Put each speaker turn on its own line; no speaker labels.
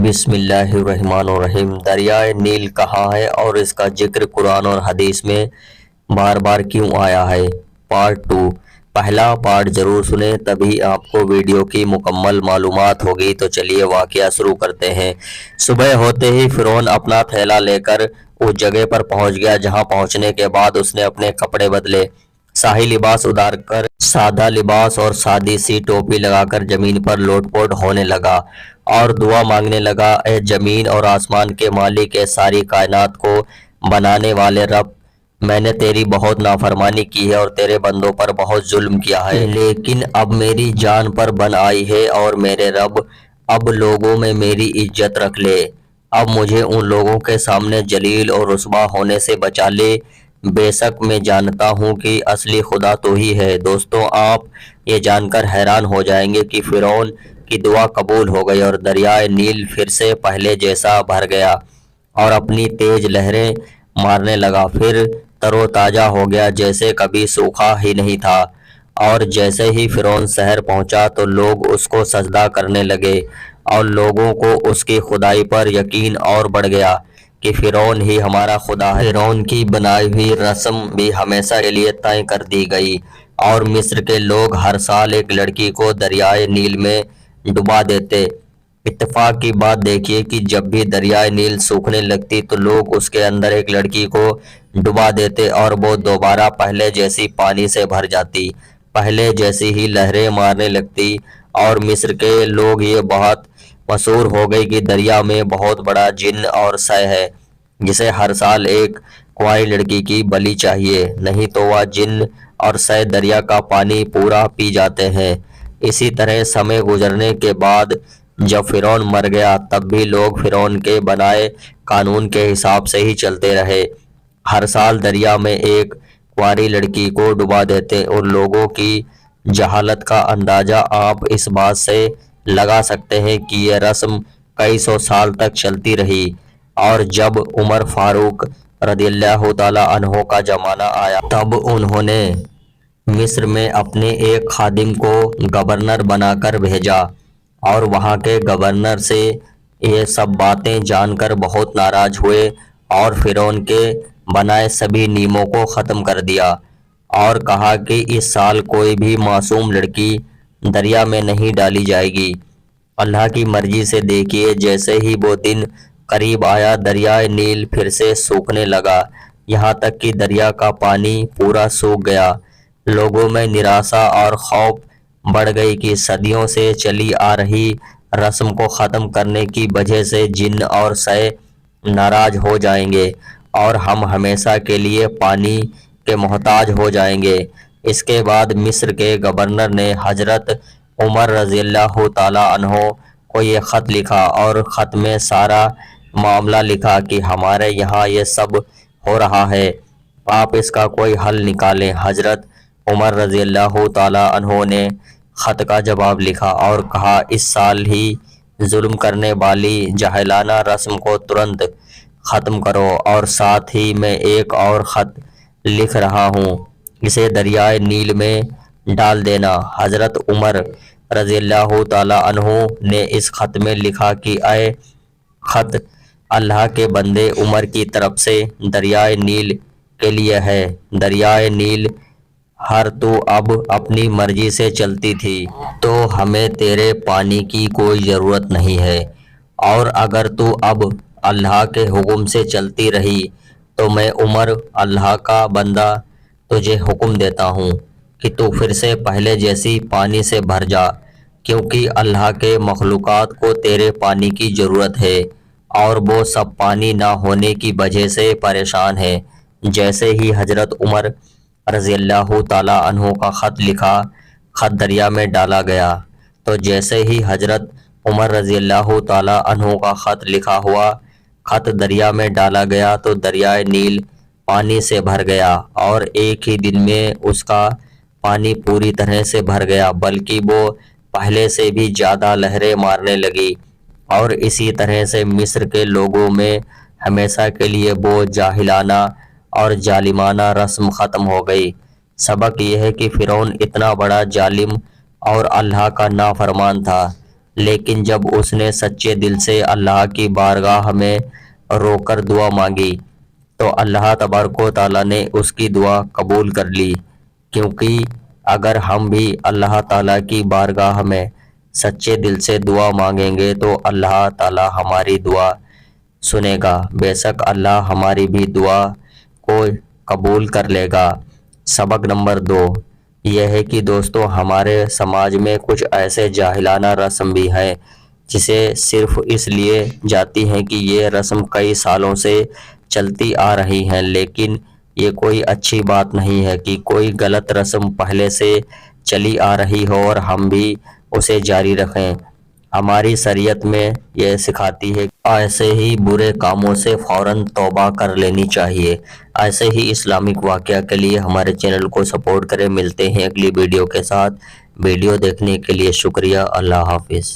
بسم اللہ الرحمن الرحیم۔ دریائے نیل کہاں ہے اور اس کا ذکر قرآن اور حدیث میں بار بار کیوں آیا ہے؟ پارٹ 2۔ پہلا پارٹ ضرور سنیں، تبھی آپ کو ویڈیو کی مکمل معلومات ہوگی۔ تو چلیے واقعہ شروع کرتے ہیں۔ صبح ہوتے ہی فرعون اپنا تھیلا لے کر اس جگہ پر پہنچ گیا، جہاں پہنچنے کے بعد اس نے اپنے کپڑے بدلے، شاہی لباس اتار کر سادہ لباس اور سادی سی ٹوپی لگا کر زمین پر لوٹ پوٹ ہونے لگا اور دعا مانگنے لگا، اے زمین اور آسمان کے مالک، اے ساری کائنات کو بنانے والے رب، میں نے تیری بہت نافرمانی کی ہے اور تیرے بندوں پر بہت ظلم کیا ہے، لیکن اب میری جان پر بن آئی ہے اور میرے رب اب لوگوں میں میری عزت رکھ لے، اب مجھے ان لوگوں کے سامنے ذلیل اور رسوا ہونے سے بچا لے، بے شک میں جانتا ہوں کہ اصلی خدا تو ہی ہے۔ دوستو، آپ یہ جان کر حیران ہو جائیں گے کہ فرعون کی دعا قبول ہو گئی اور دریائے نیل پھر سے پہلے جیسا بھر گیا اور اپنی تیز لہریں مارنے لگا، پھر تر و تازہ ہو گیا جیسے کبھی سوکھا ہی نہیں تھا۔ اور جیسے ہی فرعون شہر پہنچا تو لوگ اس کو سجدہ کرنے لگے اور لوگوں کو اس کی خدائی پر یقین اور بڑھ گیا کہ فرعون ہی ہمارا خدا ہے۔ فرعون کی بنائی ہوئی رسم بھی ہمیشہ کے لیے طے کر دی گئی اور مصر کے لوگ ہر سال ایک لڑکی کو دریائے نیل میں ڈبا دیتے۔ اتفاق کی بات دیکھیے کہ جب بھی دریائے نیل سوکھنے لگتی تو لوگ اس کے اندر ایک لڑکی کو ڈبا دیتے اور وہ دوبارہ پہلے جیسی پانی سے بھر جاتی، پہلے جیسی ہی لہریں مارنے لگتی، اور مصر کے لوگ یہ بات مشہور ہو گئی کہ دریا میں بہت بڑا جن اور سے ہے، جسے ہر سال ایک کنواری لڑکی کی بلی چاہیے، نہیں تو وہ جن اور سے دریا کا پانی پورا پی جاتے ہیں۔ اسی طرح سمے گزرنے کے بعد جب فرعون مر گیا تب بھی لوگ فرعون کے بنائے قانون کے حساب سے ہی چلتے رہے، ہر سال دریا میں ایک کنواری لڑکی کو ڈبا دیتے۔ ان لوگوں کی جہالت کا اندازہ آپ اس بات سے لگا سکتے ہیں کہ یہ رسم کئی سو سال تک چلتی رہی، اور جب عمر فاروق رضی اللہ تعالی عنہ کا زمانہ آیا تب انہوں نے مصر میں اپنے ایک خادم کو گورنر بنا کر بھیجا، اور وہاں کے گورنر سے یہ سب باتیں جان کر بہت ناراض ہوئے اور فرعون کے بنائے سبھی نظاموں کو ختم کر دیا اور کہا کہ اس سال کوئی بھی معصوم لڑکی دریا میں نہیں ڈالی جائے گی۔ اللہ کی مرضی سے دیکھیے، جیسے ہی وہ دن قریب آیا دریائے نیل پھر سے سوکھنے لگا، یہاں تک کہ دریا کا پانی پورا سوکھ گیا۔ لوگوں میں نراسا اور خوف بڑھ گئی کہ صدیوں سے چلی آ رہی رسم کو ختم کرنے کی وجہ سے جن اور سے ناراض ہو جائیں گے اور ہم ہمیشہ کے لیے پانی کے محتاج ہو جائیں گے۔ اس کے بعد مصر کے گورنر نے حضرت عمر رضی اللہ تعالی عنہ کو یہ خط لکھا اور خط میں سارا معاملہ لکھا کہ ہمارے یہاں یہ سب ہو رہا ہے، آپ اس کا کوئی حل نکالیں۔ حضرت عمر رضی اللہ تعالی عنہ نے خط کا جواب لکھا اور کہا، اس سال ہی ظلم کرنے والی جاہلانہ رسم کو ترنت ختم کرو، اور ساتھ ہی میں ایک اور خط لکھ رہا ہوں، اسے دریائے نیل میں ڈال دینا۔ حضرت عمر رضی اللہ تعالی عنہ نے اس خط میں لکھا کہ اے خط اللہ کے بندے عمر کی طرف سے دریائے نیل کے لیے ہے، دریائے نیل ہر تو اب اپنی مرضی سے چلتی تھی تو ہمیں تیرے پانی کی کوئی ضرورت نہیں ہے، اور اگر تو اب اللہ کے حکم سے چلتی رہی تو میں عمر اللہ کا بندہ تجھے حکم دیتا ہوں کہ تو پھر سے پہلے جیسی پانی سے بھر جا، کیونکہ اللہ کے مخلوقات کو تیرے پانی کی ضرورت ہے اور وہ سب پانی نہ ہونے کی وجہ سے پریشان ہیں۔ جیسے ہی حضرت عمر رضی اللہ تعالی عنہ کا خط لکھا، خط دریا میں ڈالا گیا، تو جیسے ہی حضرت عمر رضی اللہ تعالی عنہ کا خط لکھا ہوا خط دریا میں ڈالا گیا تو دریائے نیل پانی سے بھر گیا، اور ایک ہی دن میں اس کا پانی پوری طرح سے بھر گیا، بلکہ وہ پہلے سے بھی زیادہ لہریں مارنے لگی، اور اسی طرح سے مصر کے لوگوں میں ہمیشہ کے لیے وہ جاہلانہ اور ظالمانہ رسم ختم ہو گئی۔ سبق یہ ہے کہ فرعون اتنا بڑا ظالم اور اللہ کا نافرمان تھا لیکن جب اس نے سچے دل سے اللہ کی بارگاہ میں رو کر دعا مانگی تو اللہ تبارک و تعالیٰ نے اس کی دعا قبول کر لی، کیونکہ اگر ہم بھی اللہ تعالیٰ کی بارگاہ میں سچے دل سے دعا مانگیں گے تو اللہ تعالیٰ ہماری دعا سنے گا، بے شک اللہ ہماری بھی دعا کو قبول کر لے گا۔ سبق نمبر 2 یہ ہے کہ دوستو ہمارے سماج میں کچھ ایسے جاہلانہ رسم بھی ہیں جسے صرف اس لیے جاتی ہیں کہ یہ رسم کئی سالوں سے چلتی آ رہی ہیں، لیکن یہ کوئی اچھی بات نہیں ہے کہ کوئی غلط رسم پہلے سے چلی آ رہی ہو اور ہم بھی اسے جاری رکھیں۔ ہماری شریعت میں یہ سکھاتی ہے کہ ایسے ہی برے کاموں سے فوراً توبہ کر لینی چاہیے۔ ایسے ہی اسلامک واقعہ کے لیے ہمارے چینل کو سپورٹ کریں۔ ملتے ہیں اگلی ویڈیو کے ساتھ۔ ویڈیو دیکھنے کے لیے شکریہ۔ اللہ حافظ۔